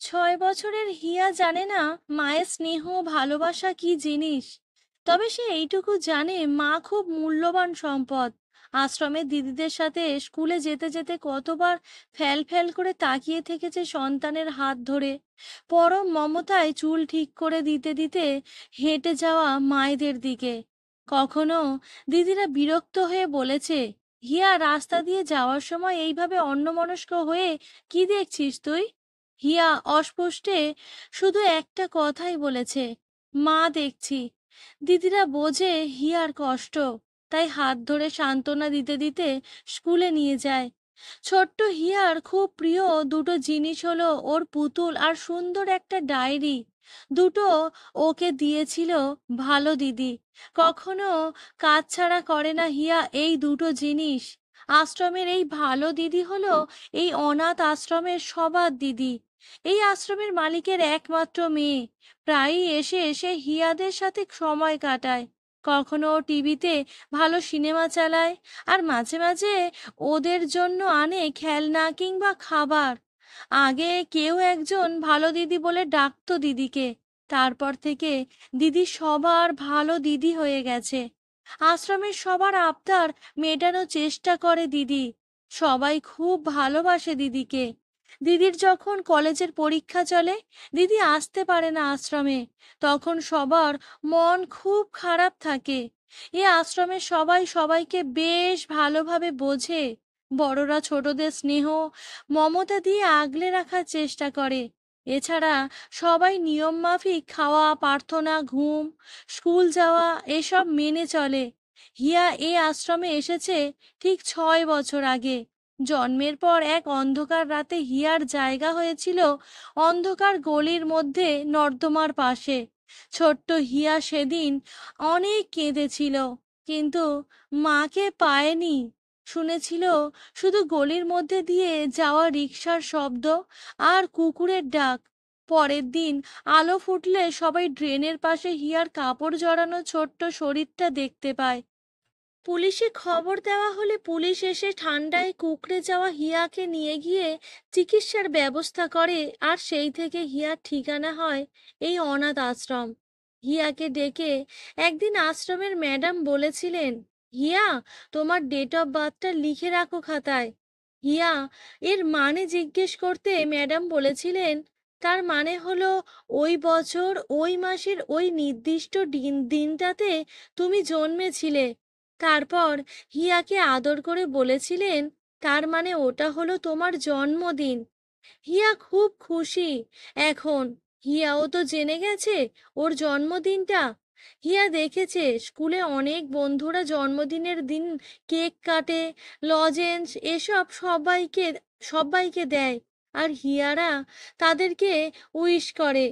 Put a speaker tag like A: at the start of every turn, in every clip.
A: 6 বছরের হিয়া জানে না মায়ের স্নেহ ভালোবাসা কি জিনিস। তবে সে এইটুকু জানে মা খুব মূল্যবান সম্পদ। আশ্রমের দিদিদের সাথে স্কুলে যেতে যেতে কতবার ফ্যাল ফ্যাল করে তাকিয়ে থেকেছে সন্তানের হাত ধরে, পরম মমতায় চুল ঠিক করে দিতে দিতে হেঁটে যাওয়া মায়েদের দিকে। কখনো দিদিরা বিরক্ত হয়ে বলেছে, হিয়া, রাস্তা দিয়ে যাওয়ার সময় এইভাবে অন্যমনস্ক হয়ে কি দেখছিস তুই? হিয়া অস্পষ্টে শুধু একটা কথাই বলেছে, মা দেখছি। দিদিরা বোঝে হিয়ার কষ্ট, তাই হাত ধরে সান্ত্বনা দিতে দিতে স্কুলে নিয়ে যায়। ছোট্ট হিয়ার খুব প্রিয় দুটো জিনিস হলো ওর পুতুল আর সুন্দর একটা ডায়েরি। দুটো ওকে দিয়েছিল ভালো দিদি। কখনো কাজ ছাড়া করে না হিয়া এই দুটো জিনিস। আশ্রমের এই ভালো দিদি হলো এই অনাথ আশ্রমের সবার দিদি। এই আশ্রমের মালিকের একমাত্র মেয়ে। প্রায়ই এসে এসে হিয়াদের সাথে সময় কাটায়। কখনো টিভিতে ভালো সিনেমা চালায়, আর মাঝে মাঝে ওদের জন্য আনে খেলনা কিংবা খাবার। আগে কেউ একজন ভালো দিদি বলে ডাকতো দিদিকে। তারপর থেকে দিদি সবার ভালো দিদি হয়ে গেছে। আশ্রমের সবার আবদার মেটানোর চেষ্টা করে দিদি। সবাই খুব ভালোবাসে দিদিকে। দিদির যখন কলেজের পরীক্ষা চলে, দিদি আসতে পারে না আশ্রমে, তখন সবার মন খুব খারাপ থাকে। এ আশ্রমের সবাই সবাইকে বেশ ভালোভাবে বোঝে। বড়রা ছোটদের স্নেহ মমতা দিয়ে আগলে রাখার চেষ্টা করে। এছাড়া সবাই নিয়ম মাফিক খাওয়া, প্রার্থনা, ঘুম, স্কুল যাওয়া এসব মেনে চলে। হিয়া এ আশ্রমে এসেছে ঠিক 6 বছর আগে। জন্মের পর এক অন্ধকার রাতে হিয়ার জায়গা হয়েছিল অন্ধকার গলির মধ্যে, নর্দমার পাশে। ছোট্ট হিয়া সেদিন অনেক কেঁদেছিল, কিন্তু মাকে পায়নি। শুনেছিল শুধু গলির মধ্যে দিয়ে যাওয়া রিকশার শব্দ আর কুকুরের ডাক। পরের দিন আলো ফুটলে সবাই ড্রেনের পাশে হিয়ার কাপড় জড়ানো ছোট্ট শরীরটা দেখতে পায়। পুলিশে খবর দেওয়া হলে পুলিশ এসে ঠান্ডায় কুঁকড়ে যাওয়া হিয়াকে নিয়ে গিয়ে চিকিৎসার ব্যবস্থা করে, আর সেই থেকে হিয়ার ঠিকানা হয় এই অনাথ আশ্রম। হিয়াকে ডেকে একদিন আশ্রমের ম্যাডাম বলেছিলেন, হিয়া, তোমার ডেট অফ বার্থটা লিখে রাখো খাতায়। হিয়া এর মানে জিজ্ঞেস করতে ম্যাডাম বলেছিলেন, তার মানে হলো ওই বছর ওই মাসের ওই নির্দিষ্ট দিনটাতে তুমি জন্মেছিলে। তারপর হিয়াকে আদর করে বলেছিলেন, তার মানে ওটা হলো তোমার জন্মদিন। হিয়া খুব খুশি এখন। হিয়াও তো জেনে গেছে ওর জন্মদিনটা। হিয়া দেখেছে স্কুলে অনেক বন্ধুরা জন্মদিনের দিন কেক কাটে, লজেন্স এসব সবাইকে সবাইকে দেয়, আর হিয়ারা তাদেরকে উইশ করে।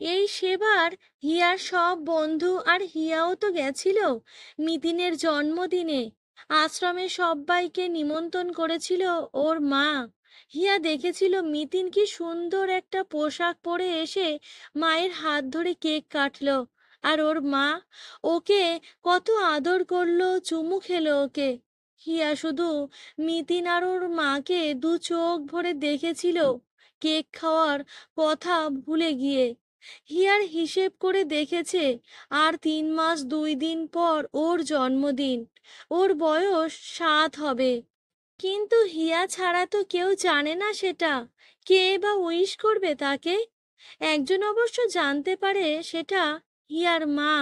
A: এই সেবার হিয়ার সব বন্ধু আর হিয়াও তো গেছিল মিতিনের জন্মদিনে। আশ্রমে সবাইকে নিমন্ত্রণ করেছিল ওর মা। হিয়া দেখেছিল মিতিন কি সুন্দর একটা পোশাক পরে এসে মায়ের হাত ধরে কেক কাটলো, আর ওর মা ওকে কত আদর করলো, চুমু খেলো ওকে। হিয়া শুধু মিতিন আর ওর মাকে দু চোখ ভরে দেখেছিল, কেক খাওয়ার কথা ভুলে গিয়ে। হিয়ার হিসেব করে দেখেছে আর 3 মাস 2 দিন পর ওর জন্মদিন। ওর বয়স 7 হবে। কিন্তু হিয়া ছাড়া তো কেউ জানে না সেটা। কে বা উইশ করবে তাকে? একজন অবশ্য জানতে পারে, সেটা হিয়ার মা।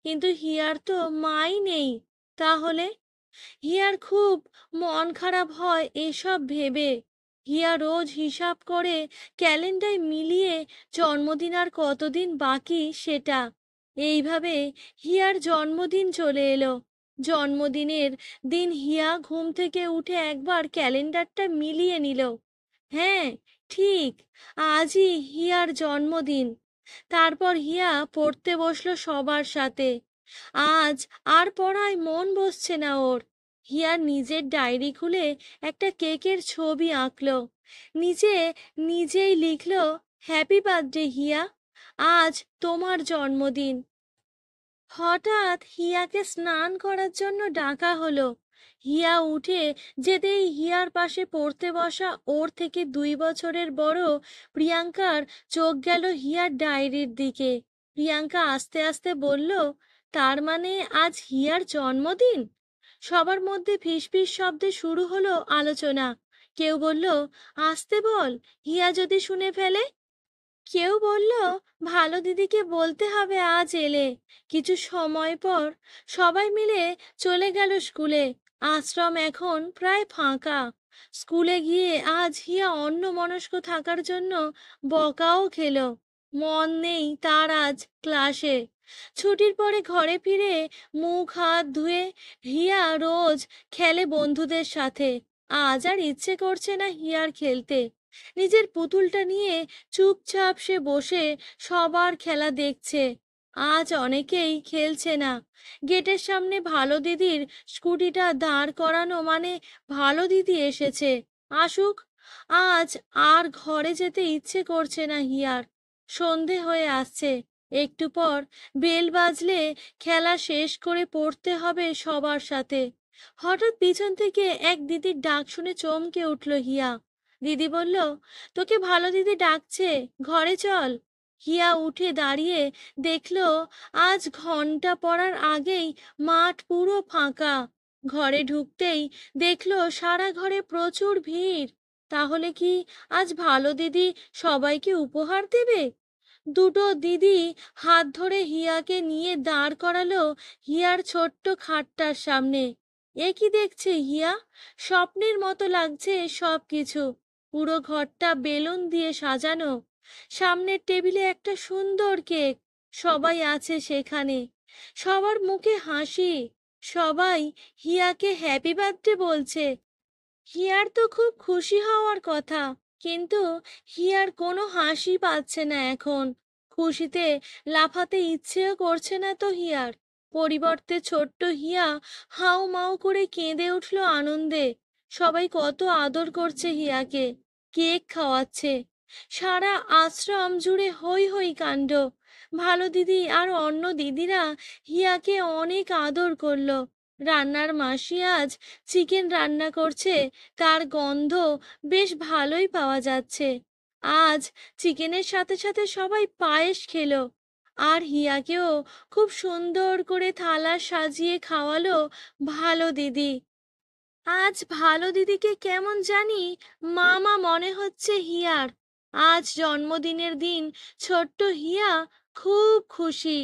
A: কিন্তু হিয়ার তো মাই নেই। তাহলে হিয়ার খুব মন খারাপ হয় এসব ভেবে। হিয়া রোজ হিসাব করে ক্যালেন্ডারে মিলিয়ে জন্মদিন আর কতদিন বাকি সেটা। এইভাবে হিয়ার জন্মদিন চলে এলো। জন্মদিনের দিন হিয়া ঘুম থেকে উঠে একবার ক্যালেন্ডারটা মিলিয়ে নিল। হ্যাঁ, ঠিক আজই হিয়ার জন্মদিন। তারপর হিয়া পড়তে বসলো সবার সাথে। আজ আর পড়ায় মন বসছে না ওর। হিয়া নিজের ডায়েরি খুলে একটা কেকের ছবি আঁকলো। নিচে নিজেই লিখলো, হ্যাপি বার্থডে হিয়া, আজ তোমার জন্মদিন। হঠাৎ হিয়াকে স্নান করার জন্য ডাকা হলো। হিয়া উঠে যেতেই হিয়ার পাশে পড়তে বসা ওর থেকে 2 বছরের বড় প্রিয়াঙ্কার চোখ গেল হিয়ার ডায়েরির দিকে। প্রিয়াঙ্কা আস্তে আস্তে বলল, তার মানে আজ হিয়ার জন্মদিন? সবার মধ্যে ফিসফিস শব্দে শুরু হলো আলোচনা। কেউ বলল, আসতে বল, হিয়া যদি শুনে ফেলে। কেউ বলল, ভালো দিদিকে বলতে হবে আজ এলে। কিছু সময় পর সবাই মিলে চলে গেল স্কুলে। আশ্রম এখন প্রায় ফাঁকা। স্কুলে গিয়ে আজ হিয়া অন্যমনস্ক থাকার জন্য বকাও খেলো। মন নেই তার আজ ক্লাসে। ছুটির পরে ঘরে ফিরে মুখ হাত ধুয়ে হিয়া রোজ খেলে বন্ধুদের সাথে। আজ আর ইচ্ছে করছে না হিয়ার খেলতে। নিজের পুতুলটা নিয়ে চুপচাপ সে বসে সবার খেলা দেখছে। আজ অনেকেই খেলছে না। গেটের সামনে ভালো দিদির স্কুটিটা দাঁড় করানো মানে ভালো দিদি এসেছে, আসুক। আজ আর ঘরে যেতে ইচ্ছে করছে না হিয়ার। সন্ধে হয়ে আসছে। একটু পর বেল বাজলে খেলা শেষ করে পড়তে হবে সবার সাথে। হঠাৎ পিছন থেকে এক দিদির ডাক শুনে চমকে উঠল হিয়া। দিদি বলল, তোকে ভালো দিদি ডাকছে, ঘরে চল। হিয়া উঠে দাঁড়িয়ে দেখলো আজ ঘন্টা পড়ার আগেই মাঠ পুরো ফাঁকা। ঘরে ঢুকতেই দেখলো সারা ঘরে প্রচুর ভিড়। তাহলে কি আজ ভালো দিদি সবাইকে উপহার দেবে? দুটো দিদি হাত ধরে হিয়াকে নিয়ে দাঁড় করালো হিয়ার ছোট্ট খাটটার সামনে। এ কি দেখছে হিয়া? স্বপ্নের মতো লাগছে সব কিছু। পুরো ঘরটা বেলুন দিয়ে সাজানো। সামনের টেবিলে একটা সুন্দর কেক। সবাই আছে সেখানে। সবার মুখে হাসি। সবাই হিয়াকে হ্যাপি বার্থডে বলছে। হিয়ার তো খুব খুশি হওয়ার কথা, কিন্তু হিয়ার কোনো হাসি পাচ্ছে না এখন। খুশিতে লাফাতে ইচ্ছেও করছে না তো হিয়ার। পরিবর্তে ছোট্ট হিয়া হাউ মাউ করে কেঁদে উঠল আনন্দে। সবাই কত আদর করছে হিয়াকে, কেক খাওয়াচ্ছে। সারা আশ্রম জুড়ে হই হই কাণ্ড। ভালো দিদি আর অন্য দিদিরা হিয়াকে অনেক আদর করলো। রান্নার মাসি আজ চিকেন রান্না করছে, তার গন্ধ বেশ ভালোই পাওয়া যাচ্ছে। আজ চিকেনের সাথে সাথে সবাই পায়েস খেলো। আর হিয়াকেও খুব সুন্দর করে থালা সাজিয়ে খাওয়ালো ভালো দিদি। আজ ভালো দিদিকে কেমন জানি মামা মনে হচ্ছে হিয়ার। আজ জন্মদিনের দিন ছোট্ট হিয়া খুব খুশি।